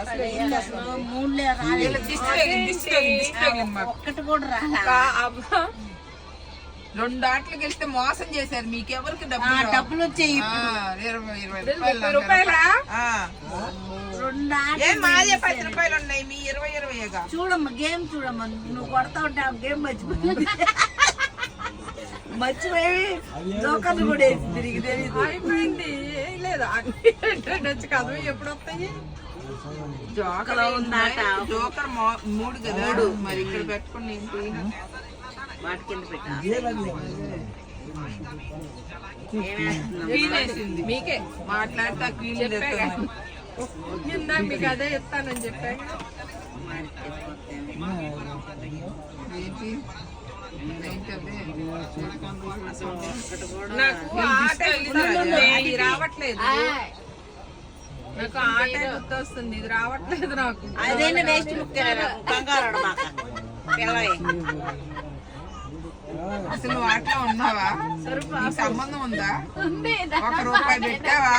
అసలు మూడులే రాలేదు, ఒక్కటి కూడా రాలా. 2 ఆటలకు వెళ్తే మోసం చేశారు. మీకెవరికి డబ్బులు వచ్చాయి. 20 రూపాయలా? మాదే 10 రూపాయలు ఉన్నాయి. మీ 20 చూడమ్మా, గేమ్ చూడమ్మా. నువ్వు కొడతా ఉంటే ఆ గేమ్ మర్చిపోయింది. మర్చిపోయి జోకర్లు కూడా వేసి తిరిగి తెలియదు. అయిపోయింది. ఏం లేదు, వచ్చి కథ ఎప్పుడు వస్తాయి. జోకర్ జోకర్ 3 కదా, మరి ఇక్కడ పెట్టుకుని వాటి కింద పెట్టా. మీకే మాట్లాడితే మీకు అదే ఇస్తానని చెప్పాను. నాకు ఆట రావట్లేదు, నాకు ఆట గుర్తొస్తుంది, ఇది రావట్లేదు నాకు. అదేనా వేస్ట్ కంగారు. అసలు వాటిలో ఉన్నావా? సంబంధం ఉందా? 1 రూపాయి పెట్టావా?